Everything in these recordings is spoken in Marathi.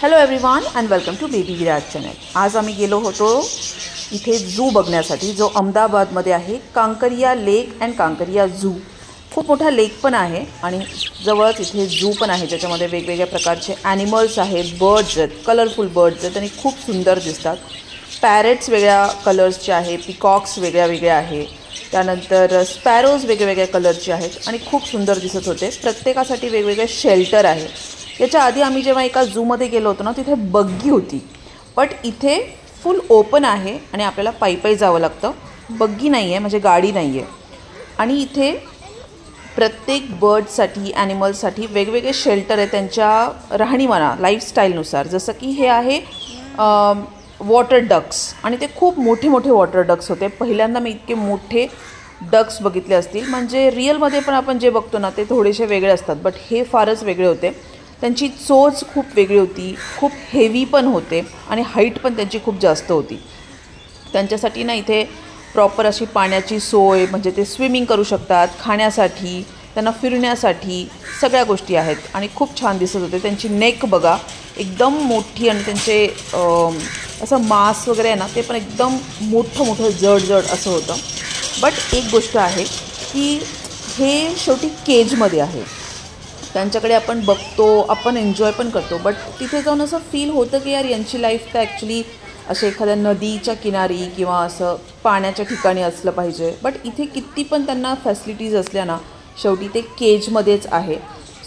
Hello everyone and welcome to baby Viraj channel. आज आम्ही गेलो होतो इथे झू बघण्यासाठी, जो अहमदाबादमध्ये आहे. कांकरिया लेक अँड कांकरिया झू. खूप मोठा लेक पण आहे आणि जवळच इथे झू पण आहे, ज्याच्यामध्ये वेगवेगळ्या प्रकारचे ॲनिमल्स आहेत, बर्ड्स आहेत, कलरफुल बर्ड्स आहेत आणि खूप सुंदर दिसतात. पॅरेट्स वेगळ्या कलर्सचे आहे, पिकॉक्स वेगळ्या वेगळ्या आहे, त्यानंतर स्पॅरोज वेगवेगळ्या कलरचे आहेत आणि खूप सुंदर दिसत होते. प्रत्येकासाठी वेगवेगळे शेल्टर आहे. याच्या आधी आम्ही जेव्हा एका झूमध्ये गेलो होतो ना, तिथे बग्गी होती, बट इथे फुल ओपन आहे आणि आपल्याला पायी जावं लागतं. बग्गी नाही आहे, म्हणजे गाडी नाही आहे. आणि इथे प्रत्येक बर्डसाठी, ॲनिमल्ससाठी वेगवेगळे शेल्टर आहे त्यांच्या राहणीमाना, लाईफस्टाईलनुसार. जसं की हे आहे वॉटर डक्स, आणि ते खूप मोठे मोठे वॉटर डक्स होते. पहिल्यांदा मी इतके मोठे डक्स बघितले असतील. म्हणजे रिअलमध्ये पण आपण जे बघतो ना, ते थोडेसे वेगळे असतात, बट हे फारच वेगळे होते. त्यांची चोच खूप वेगळी होती, खूप हेवी पण होते आणि हाईट पण त्यांची खूप जास्त होती. त्यांच्यासाठी ना इथे प्रॉपर अशी पाण्याची सोय, म्हणजे ते स्विमिंग करू शकतात, खाण्यासाठी, त्यांना फिरण्यासाठी सगळ्या गोष्टी आहेत आणि खूप छान दिसत होते. त्यांची नेक बघा, एकदम मोठी, आणि त्यांचे असं मांस वगैरे आहे ना, ते पण एकदम मोठं मोठं जड असं होतं. बट एक गोष्ट आहे की हे शेवटी केजमध्ये आहे. त्यांच्याकडे आपण बघतो, आपण एन्जॉय पण करतो, बट तिथे जाऊन असं फील होतं की यार, यांची लाईफ तर ॲक्च्युली असे एखाद्या नदीच्या किनारी किंवा असं पाण्याच्या ठिकाणी असलं पाहिजे. बट इथे किती पण त्यांना फॅसिलिटीज असल्या ना, शेवटी ते केजमध्येच आहे.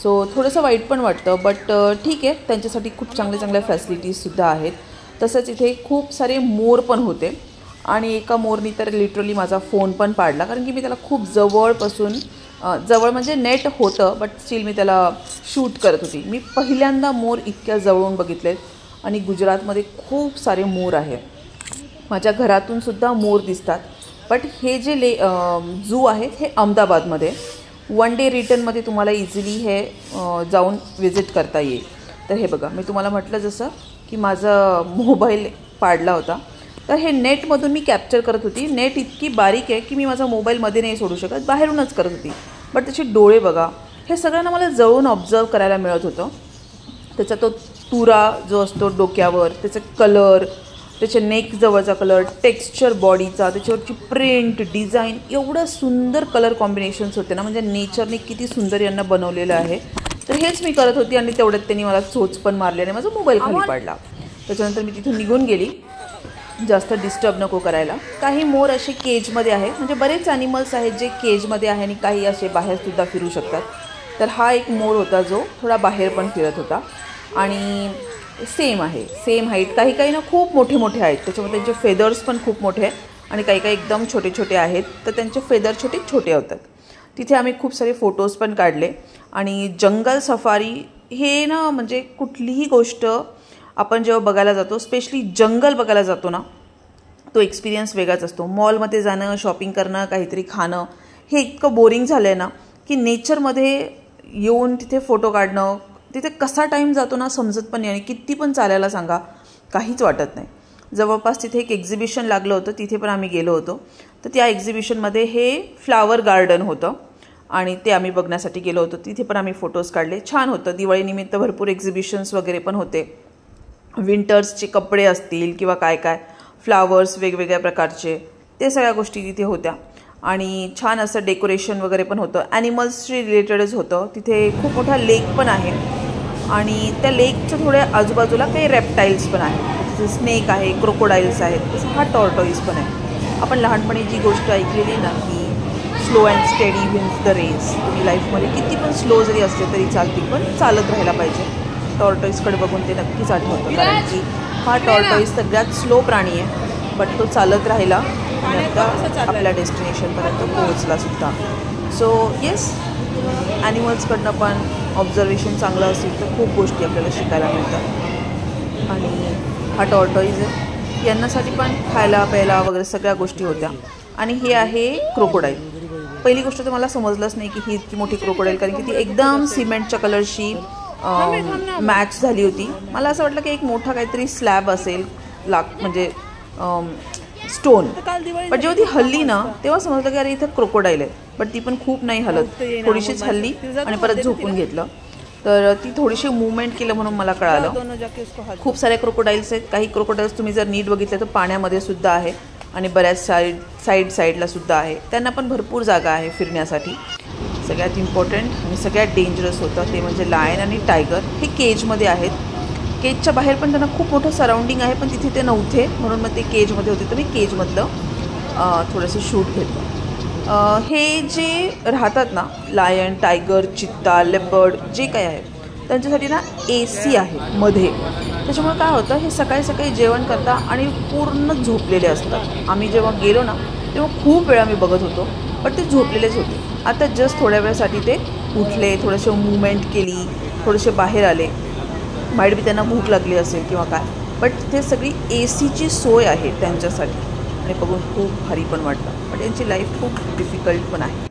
सो थोडंसं वाईट पण वाटतं, बट ठीक आहे, त्यांच्यासाठी खूप चांगल्या फॅसिलिटीजसुद्धा आहेत. तसंच इथे खूप सारे मोर पण होते आणि एका मोरनी तर लिटरली माझा फोन पण पाडला, कारण की मी त्याला खूप जवळ म्हणजे नेट होतं, बट स्टील मी त्याला शूट करत होती. मी पहिल्यांदा मोर इतक्या जवळून बघितलेत आणि गुजरातमध्ये खूप सारे मोर आहेत. माझ्या घरातूनसुद्धा मोर दिसतात. बट हे जे झू आहे हे अहमदाबादमध्ये, वन डे रिटर्नमध्ये तुम्हाला इझिली हे जाऊन विजिट करता येईल. तर हे बघा, मी तुम्हाला म्हटलं जसं की माझा मोबाईल पाडला होता, तर हे नेटमधून मी कॅप्चर करत होती. नेट इतकी बारीक आहे की मी माझा मोबाईलमध्ये नाही सोडू शकत, बाहेरूनच करत होती. बट त्याचे डोळे बघा, हे सगळ्यांना मला जवळून ऑब्झर्व करायला मिळत होतं. त्याचा तो तुरा जो असतो डोक्यावर, त्याचे कलर, त्याच्या नेक जवळचा कलर, टेक्स्चर बॉडीचा, त्याच्यावरची प्रिंट, डिझाईन, एवढं सुंदर कलर कॉम्बिनेशन्स होते ना, म्हणजे नेचरने किती सुंदर यांना बनवलेलं आहे. तर हेच मी करत होती आणि तेवढ्यात त्यांनी मला चोच पण मारली आणि माझा मोबाईल खाली पाडला. त्याच्यानंतर मी तिथून निघून गेली, जास्त डिस्टर्ब नको करायला. काही मोर असे केजमध्ये आहेत, म्हणजे बरेच ॲनिमल्स आहेत जे केजमध्ये आहे आणि काही असे बाहेरसुद्धा फिरू शकतात. तर हा एक मोर होता जो थोडा बाहेर पण फिरत होता आणि सेम हाईट. काही ना खूप मोठे आहेत, त्याच्यामध्ये त्यांचे फेदर्स पण खूप मोठे आहेत आणि काही एकदम छोटे आहेत, तर त्यांचे फेदर छोटे होतात. तिथे आम्ही खूप सारे फोटोज पण काढले. आणि जंगल सफारी हे ना, म्हणजे कुठलीही गोष्ट आपण जेव्हा बघायला जातो, स्पेशली जंगल बघायला जातो ना, तो एक्सपिरियन्स वेगळाच असतो. मॉलमध्ये जाणं, शॉपिंग करणं, काहीतरी खाणं, हे इतकं बोरिंग झालं आहे ना, की नेचरमध्ये येऊन तिथे फोटो काढणं, तिथे कसा टाईम जातो ना समजत पण नाही. आणि किती पण चालायला सांगा, काहीच वाटत नाही. जवळपास तिथे एक एक्झिबिशन लागलं होतं, तिथे पण आम्ही गेलो होतो. तर त्या एक्झिबिशनमध्ये हे फ्लावर गार्डन होतं आणि ते आम्ही बघण्यासाठी गेलो होतो. तिथे पण आम्ही फोटोज काढले. छान होतं. दिवाळीनिमित्त भरपूर एक्झिबिशन्स वगैरे पण होते. विंटर्सचे कपडे असतील किंवा काय फ्लावर्स वेगवेगळ्या प्रकारचे, ते सगळ्या गोष्टी तिथे होत्या. आणि छान असं डेकोरेशन वगैरे पण होतं. ॲनिमल्सशी रिलेटेडच होतं. तिथे खूप मोठा लेक पण आहे आणि त्या लेकच्या थोड्या आजूबाजूला काही रेप्टाईल्स पण आहेत. तिथे स्नेक आहे, क्रोकोडाईल्स आहेत, तसं हा टॉर्टॉईस पण आहे. आपण लहानपणी जी गोष्ट ऐकलेली ना, की slow and steady wins the race. तुम्ही लाईफमध्ये किती पण स्लो जरी असले तरी चालतील, पण चालत राहायला पाहिजे. टॉर्टॉईसकडे बघून ते नक्कीच आठवतं, कारण की हा टॉर्टॉईस सगळ्यात स्लो प्राणी आहे, बट तो चालत राहिला आणि आता आपल्या डेस्टिनेशनपर्यंत पोहोचलासुद्धा. सो येस, ॲनिमल्सकडनं पण ऑब्झर्वेशन चांगलं असेल तर खूप गोष्टी आपल्याला शिकायला मिळतात. आणि हा टॉर्टॉईस आहे, यांनासाठी पण खायला प्यायला वगैरे सगळ्या गोष्टी होत्या. आणि हे आहे क्रोकोडाईल. पहिली गोष्ट तर मला समजलंच नाही की ही इतकी मोठी क्रोकोडाईल, कारण की ती एकदम सिमेंटच्या कलरशी मॅच झाली होती. मला असं वाटलं की एक मोठा काहीतरी स्लॅब असेल, म्हणजे स्टोन. पण जेव्हा ती हल्ली ना, तेव्हा समजलं की अरे इथं क्रोकोडाईल आहे. बट ती पण खूप नाही हलत, थोडीशीच हल्ली आणि परत झोपून घेतलं. तर ती थोडीशी मूवमेंट केलं म्हणून मला कळालं खूप सारे क्रोकोडाईल्स आहेत. काही क्रोकोडाईल्स तुम्ही जर नीट बघितलं तर पाण्यामध्ये सुद्धा आहे आणि बऱ्याच साईडला सुद्धा आहे. त्यांना पण भरपूर जागा आहे फिरण्यासाठी. सगळ्यात इम्पॉर्टंट आणि सगळ्यात डेंजरस होतं ते म्हणजे लायन आणि टायगर. हे केजमध्ये आहेत. केजच्या बाहेर पण त्यांना खूप मोठं सराउंडिंग आहे, पण तिथे ते नव्हते म्हणून मग ते केजमध्ये होते. तर मी केजमधलं थोडंसं शूट घेतलं. हे जे राहतात ना लायन, टायगर, चित्ता, लेपर्ड जे काय आहे त्यांच्यासाठी ना AC आहे मध्ये. त्याच्यामुळे काय होतं, हे सकाळी सकाळी जेवण करता आणि पूर्ण झोपलेले असतात. आम्ही जेव्हा गेलो ना तेव्हा खूप वेळा मी बघत होतो, पण ते झोपलेलेच होते. आता जस्ट थोड्या वेळासाठी ते उठले, थोडेसे मूवमेंट केली, थोडेसे बाहेर आले. माईट बी त्यांना भूक लागली असेल किंवा काय, बट ते सगळी ACची सोय आहे त्यांच्यासाठी आणि बघून खूप भारी पण वाटतं. पण त्यांची लाईफ खूप डिफिकल्ट पण आहे.